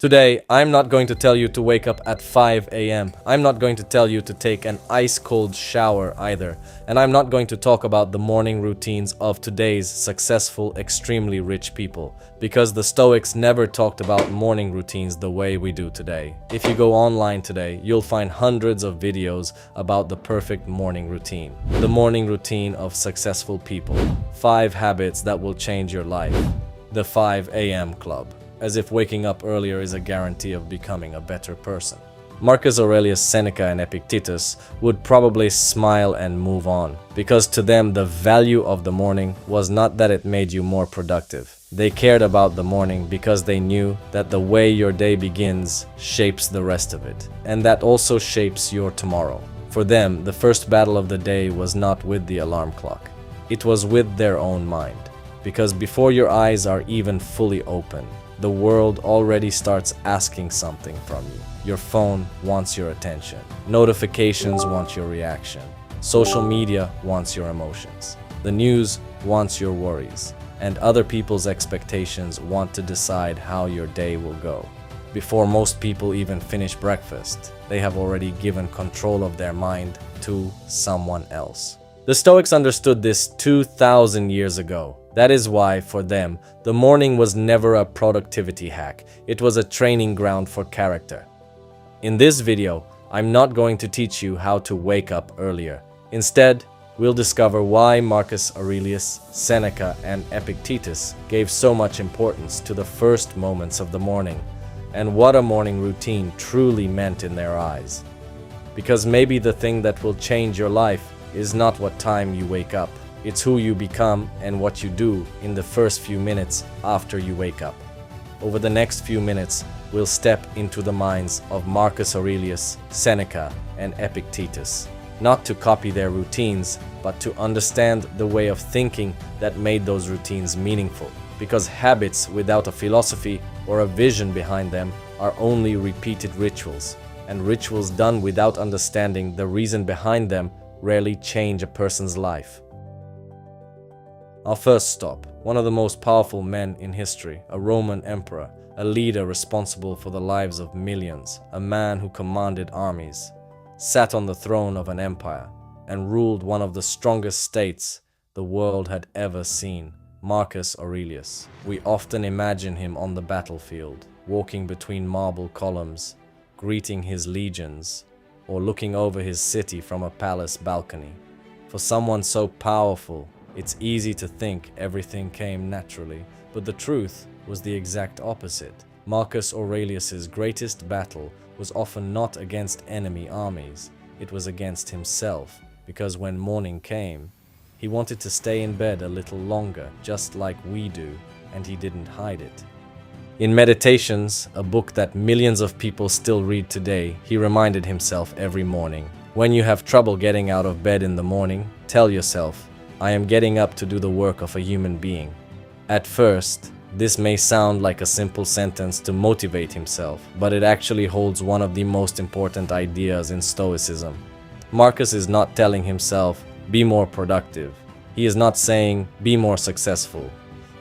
Today, I'm not going to tell you to wake up at 5 a.m. I'm not going to tell you to take an ice-cold shower either. And I'm not going to talk about the morning routines of today's successful, extremely rich people. Because the Stoics never talked about morning routines the way we do today. If you go online today, you'll find hundreds of videos about the perfect morning routine. The morning routine of successful people. 5 habits that will change your life. The 5 a.m. Club. As if waking up earlier is a guarantee of becoming a better person. Marcus Aurelius, Seneca, and Epictetus would probably smile and move on, because to them the value of the morning was not that it made you more productive. They cared about the morning because they knew that the way your day begins shapes the rest of it, and that also shapes your tomorrow. For them, the first battle of the day was not with the alarm clock. It was with their own mind, because before your eyes are even fully open, the world already starts asking something from you. Your phone wants your attention. Notifications want your reaction. Social media wants your emotions. The news wants your worries. And other people's expectations want to decide how your day will go. Before most people even finish breakfast, they have already given control of their mind to someone else. The Stoics understood this 2,000 years ago. That is why, for them, the morning was never a productivity hack. It was a training ground for character. In this video, I'm not going to teach you how to wake up earlier. Instead, we'll discover why Marcus Aurelius, Seneca, and Epictetus gave so much importance to the first moments of the morning, and what a morning routine truly meant in their eyes. Because maybe the thing that will change your life is not what time you wake up. It's who you become and what you do in the first few minutes after you wake up. Over the next few minutes, we'll step into the minds of Marcus Aurelius, Seneca, and Epictetus. Not to copy their routines, but to understand the way of thinking that made those routines meaningful. Because habits without a philosophy or a vision behind them are only repeated rituals. And rituals done without understanding the reason behind them rarely change a person's life. Our first stop, one of the most powerful men in history, a Roman emperor, a leader responsible for the lives of millions, a man who commanded armies, sat on the throne of an empire, and ruled one of the strongest states the world had ever seen, Marcus Aurelius. We often imagine him on the battlefield, walking between marble columns, greeting his legions, or looking over his city from a palace balcony. For someone so powerful, it's easy to think everything came naturally, but the truth was the exact opposite. Marcus Aurelius's greatest battle was often not against enemy armies, it was against himself, because when morning came, he wanted to stay in bed a little longer, just like we do, and he didn't hide it. In Meditations, a book that millions of people still read today, he reminded himself every morning, when you have trouble getting out of bed in the morning, tell yourself, I am getting up to do the work of a human being. At first, this may sound like a simple sentence to motivate himself, but it actually holds one of the most important ideas in Stoicism. Marcus is not telling himself, be more productive. He is not saying, be more successful.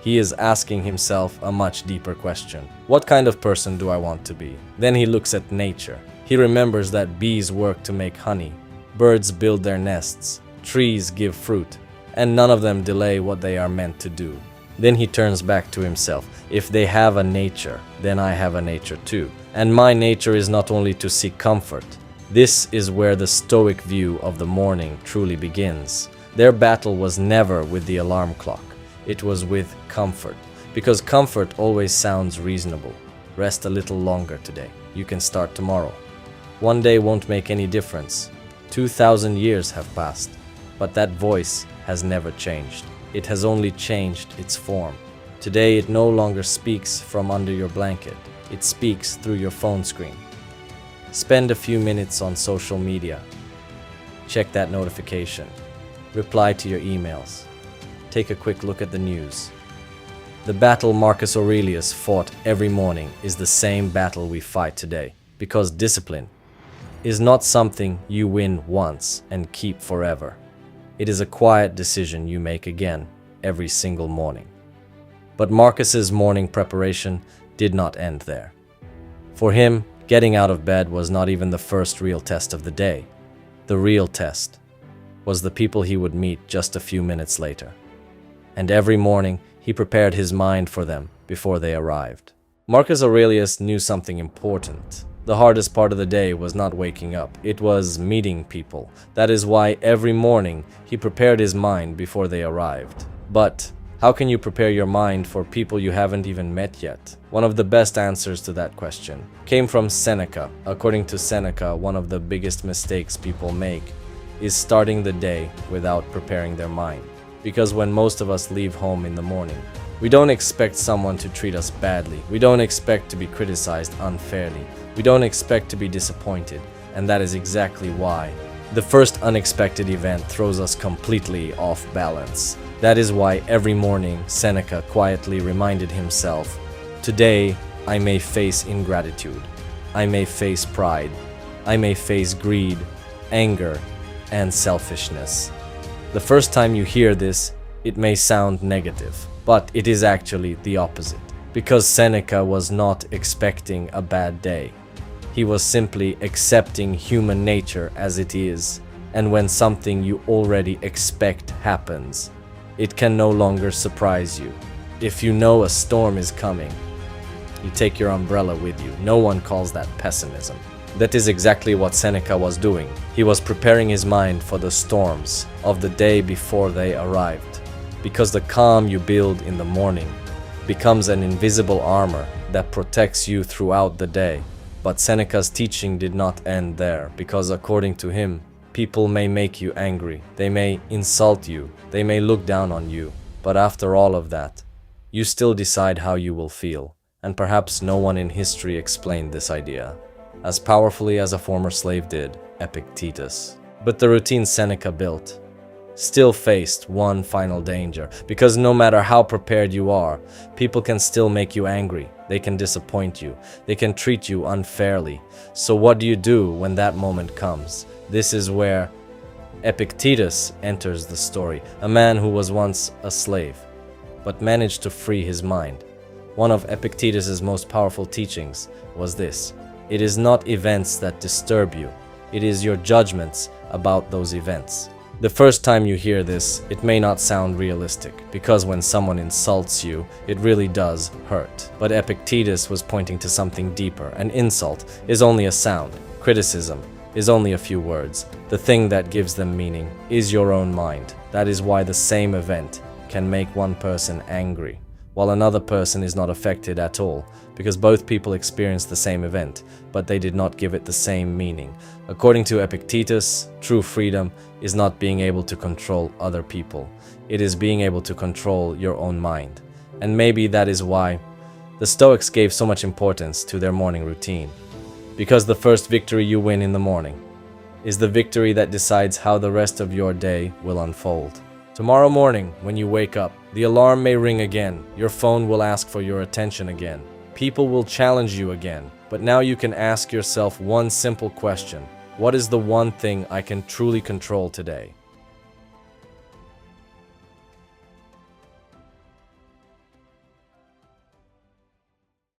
He is asking himself a much deeper question. What kind of person do I want to be? Then he looks at nature. He remembers that bees work to make honey, birds build their nests, trees give fruit, and none of them delay what they are meant to do. Then he turns back to himself. If they have a nature, then I have a nature too. And my nature is not only to seek comfort. This is where the Stoic view of the morning truly begins. Their battle was never with the alarm clock. It was with comfort. Because comfort always sounds reasonable. Rest a little longer today. You can start tomorrow. One day won't make any difference. 2,000 years have passed. But that voice has never changed. It has only changed its form. Today it no longer speaks from under your blanket. It speaks through your phone screen. Spend a few minutes on social media. Check that notification. Reply to your emails. Take a quick look at the news. The battle Marcus Aurelius fought every morning is the same battle we fight today, because discipline is not something you win once and keep forever. It is a quiet decision you make again every single morning. But Marcus's morning preparation did not end there. For him, getting out of bed was not even the first real test of the day. The real test was the people he would meet just a few minutes later. And every morning, he prepared his mind for them before they arrived. Marcus Aurelius knew something important. The hardest part of the day was not waking up, it was meeting people. That is why every morning he prepared his mind before they arrived. But how can you prepare your mind for people you haven't even met yet? One of the best answers to that question came from Seneca. According to Seneca, one of the biggest mistakes people make is starting the day without preparing their mind. Because when most of us leave home in the morning, we don't expect someone to treat us badly. We don't expect to be criticized unfairly. We don't expect to be disappointed. And that is exactly why the first unexpected event throws us completely off balance. That is why every morning Seneca quietly reminded himself, "Today I may face ingratitude. I may face pride. I may face greed, anger, and selfishness." The first time you hear this, it may sound negative, but it is actually the opposite. Because Seneca was not expecting a bad day. He was simply accepting human nature as it is. And when something you already expect happens, it can no longer surprise you. If you know a storm is coming, you take your umbrella with you. No one calls that pessimism. That is exactly what Seneca was doing. He was preparing his mind for the storms of the day before they arrived. Because the calm you build in the morning becomes an invisible armor that protects you throughout the day. But Seneca's teaching did not end there, because according to him, people may make you angry, they may insult you, they may look down on you, but after all of that, you still decide how you will feel. And perhaps no one in history explained this idea as powerfully as a former slave did, Epictetus. But the routine Seneca built still faced one final danger, because no matter how prepared you are, people can still make you angry, they can disappoint you, they can treat you unfairly. So what do you do when that moment comes? This is where Epictetus enters the story, a man who was once a slave, but managed to free his mind. One of Epictetus's most powerful teachings was this: it is not events that disturb you, it is your judgments about those events. The first time you hear this, it may not sound realistic, because when someone insults you, it really does hurt. But Epictetus was pointing to something deeper. An insult is only a sound. Criticism is only a few words. The thing that gives them meaning is your own mind. That is why the same event can make one person angry, while another person is not affected at all, because both people experienced the same event, but they did not give it the same meaning. According to Epictetus, true freedom is not being able to control other people. It is being able to control your own mind. And maybe that is why the Stoics gave so much importance to their morning routine. Because the first victory you win in the morning is the victory that decides how the rest of your day will unfold. Tomorrow morning, when you wake up, the alarm may ring again, your phone will ask for your attention again, people will challenge you again, but now you can ask yourself one simple question: what is the one thing I can truly control today?